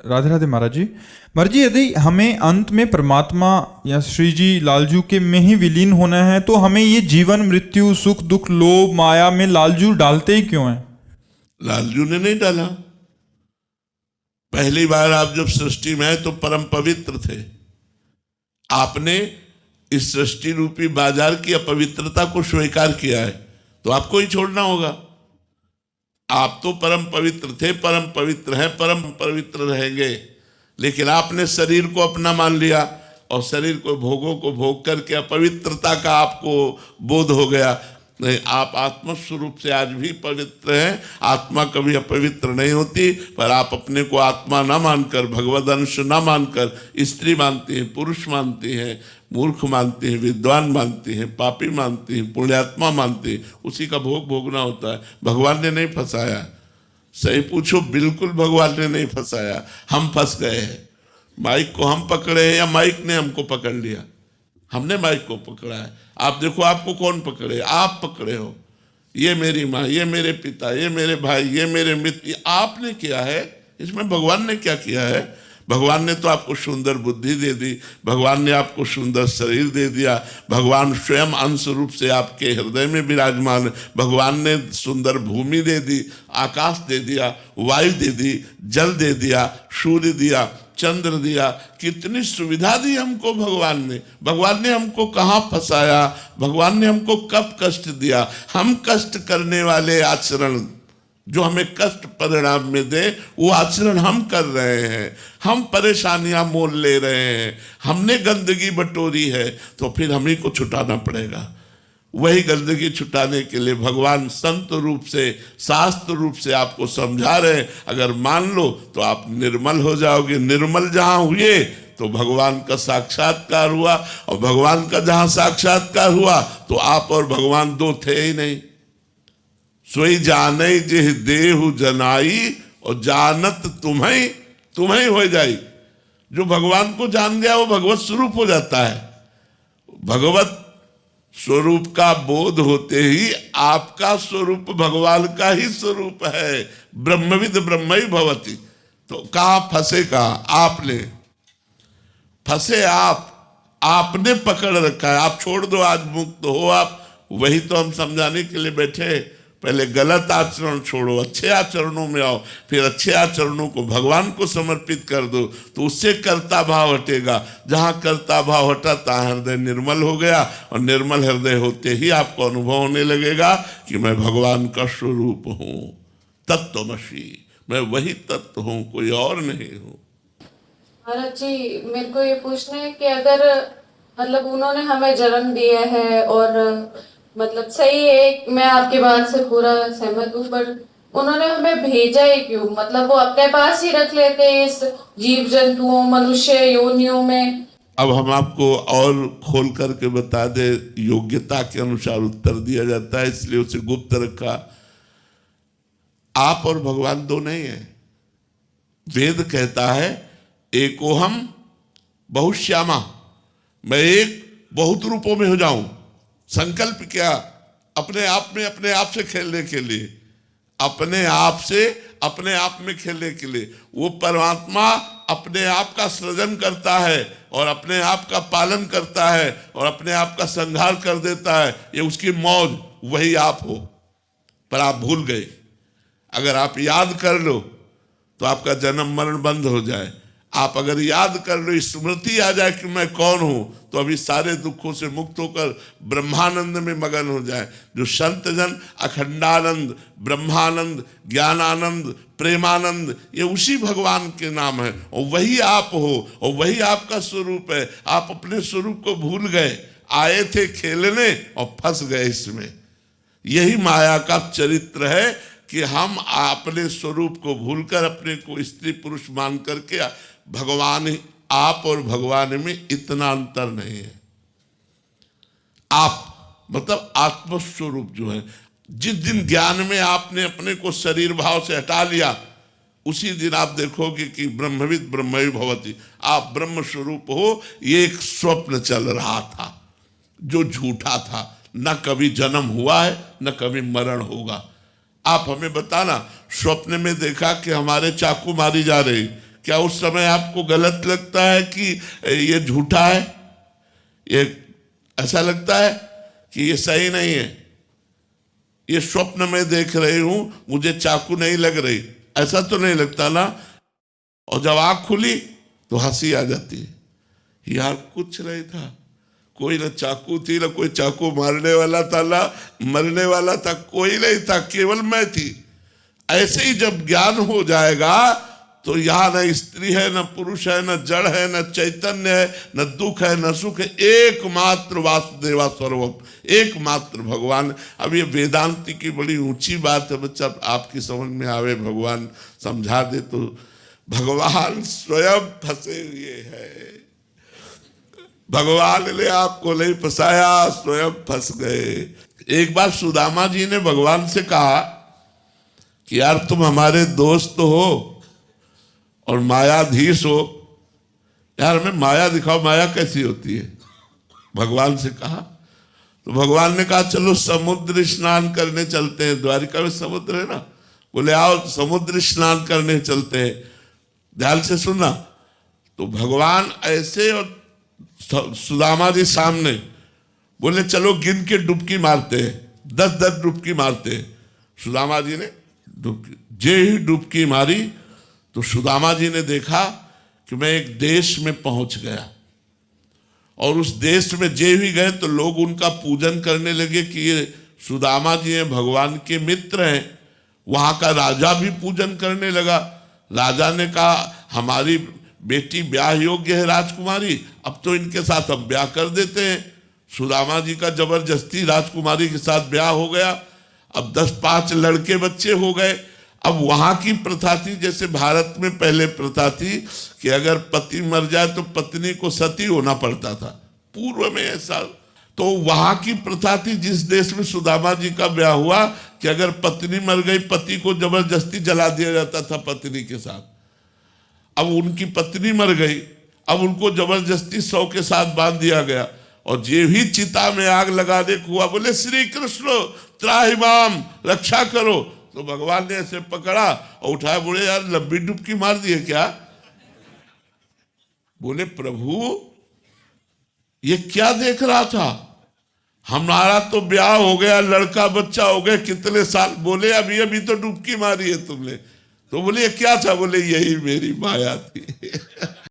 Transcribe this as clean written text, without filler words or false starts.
राधे राधे महाराज जी। महाराज जी, यदि हमें अंत में परमात्मा या श्री जी लालजू के में ही विलीन होना है तो हमें ये जीवन मृत्यु सुख दुख लोभ माया में लालजू डालते ही क्यों हैं? लालजू ने नहीं डाला। पहली बार आप जब सृष्टि में आए तो परम पवित्र थे। आपने इस सृष्टि रूपी बाजार की अपवित्रता को स्वीकार किया है तो आपको ही छोड़ना होगा। आप तो परम पवित्र थे, परम पवित्र हैं, परम पवित्र रहेंगे, लेकिन आपने शरीर को अपना मान लिया और शरीर को भोगों को भोग करके अपवित्रता का आपको बोध हो गया। नहीं, आप आत्म स्वरूप से आज भी पवित्र हैं। आत्मा कभी अपवित्र नहीं होती, पर आप अपने को आत्मा ना मानकर, भगवद अंश ना मानकर स्त्री मानती हैं, पुरुष मानती हैं, मूर्ख मानती हैं, विद्वान मानती हैं, पापी मानती हैं, पुण्यात्मा मानती हैं। उसी का भोग भोगना होता है। भगवान ने नहीं फंसाया। सही पूछो, बिल्कुल भगवान ने नहीं फंसाया, हम फंस गए हैं। माइक को हम पकड़े हैं या माइक ने हमको पकड़ लिया? हमने माइक को पकड़ा है। आप देखो, आपको कौन पकड़े? आप पकड़े हो। ये मेरी माँ, ये मेरे पिता, ये मेरे भाई, ये मेरे मित्र, ये आपने किया है। इसमें भगवान ने क्या किया है? भगवान ने तो आपको सुंदर बुद्धि दे दी, भगवान ने आपको सुंदर शरीर दे दिया, भगवान स्वयं अंश रूप से आपके हृदय में विराजमान, भगवान ने सुंदर भूमि दे दी, आकाश दे दिया, वायु दे दी, जल दे दिया, सूर्य दिया, चंद्र दिया। कितनी सुविधा दी हमको भगवान ने। भगवान ने हमको कहाँ फंसाया? भगवान ने हमको कब कष्ट दिया? हम कष्ट करने वाले आचरण जो हमें कष्ट परिणाम में दे, वो आचरण हम कर रहे हैं। हम परेशानियां मोल ले रहे हैं, हमने गंदगी बटोरी है, तो फिर हम ही को छुटाना पड़ेगा। वही गंदगी छुटाने के लिए भगवान संत रूप से, शास्त्र रूप से आपको समझा रहे हैं। अगर मान लो तो आप निर्मल हो जाओगे। निर्मल जहां हुए तो भगवान का साक्षात्कार हुआ, और भगवान का जहां साक्षात्कार हुआ तो आप और भगवान दो थे ही नहीं। सोई जाने जिह देहु जनाई, और जानत तुम्हें तुम्हें हो जाई। जो भगवान को जान गया वो भगवत स्वरूप हो जाता है। भगवत स्वरूप का बोध होते ही आपका स्वरूप भगवान का ही स्वरूप है। ब्रह्मविद ब्रह्म ही भवति। तो कहां फंसे? कहां आपने फंसे? आपने पकड़ रखा है। आप छोड़ दो, आज मुक्त हो आप। वही तो हम समझाने के लिए बैठे। पहले गलत आचरण छोड़ो, अच्छे आचरणों में आओ, फिर अच्छे आचरणों को भगवान को समर्पित कर दो, तो उससे कर्ता भाव हटेगा। जहां कर्ता भाव हटा तहां हृदय निर्मल हो गया, और निर्मल हृदय होते ही आपको अनुभव होने लगेगा कि मैं भगवान का स्वरूप हूं। तत्वमसि, मैं वही तत्व हूं, कोई और नहीं हूं। महाराज जी, मेरे को ये पूछना है कि अगर मतलब उन्होंने हमें जन्म दिया है और मतलब सही है, मैं आपकी बात से पूरा सहमत हूँ, पर उन्होंने हमें भेजा ही क्यों? मतलब वो अपने पास ही रख लेते हैं इस जीव जंतुओं, मनुष्य योनियों में। अब हम आपको और खोल करके बता दे, योग्यता के अनुसार उत्तर दिया जाता है, इसलिए उसे गुप्त रखा। आप और भगवान दो नहीं है। वेद कहता है एकोहम बहुश्यामा, मैं एक बहुत रूपों में हो जाऊं। संकल्प क्या? अपने आप में अपने आप से खेलने के लिए, अपने आप से अपने आप में खेलने के लिए। वो परमात्मा अपने आप का सृजन करता है और अपने आप का पालन करता है और अपने आप का संहार कर देता है। ये उसकी मौज, वही आप हो। पर आप भूल गए। अगर आप याद कर लो तो आपका जन्म मरण बंद हो जाए। आप अगर याद कर लो, स्मृति आ जाए कि मैं कौन हूं, तो अभी सारे दुखों से मुक्त होकर ब्रह्मानंद में मगन हो जाए। जो संत जन अखंडानंद, ब्रह्मानंद, ज्ञानानंद, प्रेमानंद, ये उसी भगवान के नाम है, और वही आप हो, और वही आपका स्वरूप है। आप अपने स्वरूप को भूल गए। आए थे खेलने और फंस गए इसमें। यही माया का चरित्र है कि हम अपने स्वरूप को भूलकर अपने को स्त्री पुरुष मान करके, भगवान, आप और भगवान में इतना अंतर नहीं है। आप मतलब आत्मस्वरूप जो है, जिस दिन ज्ञान में आपने अपने को शरीर भाव से हटा लिया, उसी दिन आप देखोगे कि ब्रह्मविद ब्रह्म भवति, आप ब्रह्म स्वरूप हो। ये एक स्वप्न चल रहा था जो झूठा था। न कभी जन्म हुआ है, न कभी मरण होगा। आप हमें बताना, स्वप्न में देखा कि हमारे चाकू मारी जा रही, क्या उस समय आपको गलत लगता है कि ये झूठा है? ये ऐसा लगता है कि ये सही नहीं है, ये स्वप्न में देख रही हूं, मुझे चाकू नहीं लग रही, ऐसा तो नहीं लगता ना? और जब आंख खुली तो हंसी आ जाती है, यार कुछ नहीं था, कोई ना चाकू थी, ना कोई चाकू मारने वाला था, ना मरने वाला था, कोई नहीं था, केवल मैं थी। ऐसे ही जब ज्ञान हो जाएगा तो यहाँ न स्त्री है, न पुरुष है, न जड़ है, न चैतन्य है, न दुख है, न सुख है, एकमात्र वासुदेवा सर्वम, एकमात्र भगवान। अब ये वेदांति की बड़ी ऊंची बात है बच्चा, आपकी समझ में आवे, भगवान समझा दे तो। भगवान स्वयं फंसे हुए हैं, भगवान ने आपको नहीं फंसाया, स्वयं फंस गए। एक बार सुदामा जी ने भगवान से कहा कि यार तुम हमारे दोस्त हो और मायाधीश हो, यार हमें माया दिखाओ, माया कैसी होती है? भगवान से कहा तो भगवान ने कहा चलो समुद्र स्नान करने चलते हैं, द्वारिका में समुद्र है ना, बोले आओ समुद्र स्नान करने चलते हैं। ध्यान से सुनना, तो भगवान ऐसे और सुदामा जी सामने, बोले चलो गिन के डुबकी मारते हैं, 10-10 डुबकी मारते हैं। सुदामा जी ने डुबकी, जे ही डुबकी मारी तो सुदामा जी ने देखा कि मैं एक देश में पहुंच गया, और उस देश में जे भी गए तो लोग उनका पूजन करने लगे कि ये सुदामा जी हैं, भगवान के मित्र हैं। वहां का राजा भी पूजन करने लगा। राजा ने कहा हमारी बेटी ब्याह योग्य है राजकुमारी, अब तो इनके साथ हम ब्याह कर देते हैं। सुदामा जी का जबरदस्ती राजकुमारी के साथ ब्याह हो गया। अब 10-5 लड़के बच्चे हो गए। अब वहां की प्रथा थी, जैसे भारत में पहले प्रथा थी कि अगर पति मर जाए तो पत्नी को सती होना पड़ता था, पूर्व में ऐसा। तो वहां की प्रथा थी, जिस देश में सुदामा जी का ब्याह हुआ, कि अगर पत्नी मर गई, पति को जबरदस्ती जला दिया जाता था पत्नी के साथ। अब उनकी पत्नी मर गई, अब उनको जबरदस्ती 100 के साथ बांध दिया गया, और जे भी चिता में आग लगाने को हुआ, बोले श्री कृष्ण त्राहिमाम, रक्षा करो। तो भगवान ने ऐसे पकड़ा और उठाया, बोले यार लंबी डुबकी मार दिए क्या? बोले प्रभु ये क्या देख रहा था, हमारा तो ब्याह हो गया, लड़का बच्चा हो गया, कितने साल। बोले अभी अभी तो डुबकी मारी है तुमने। तो बोले ये क्या था? बोले यही मेरी माया थी।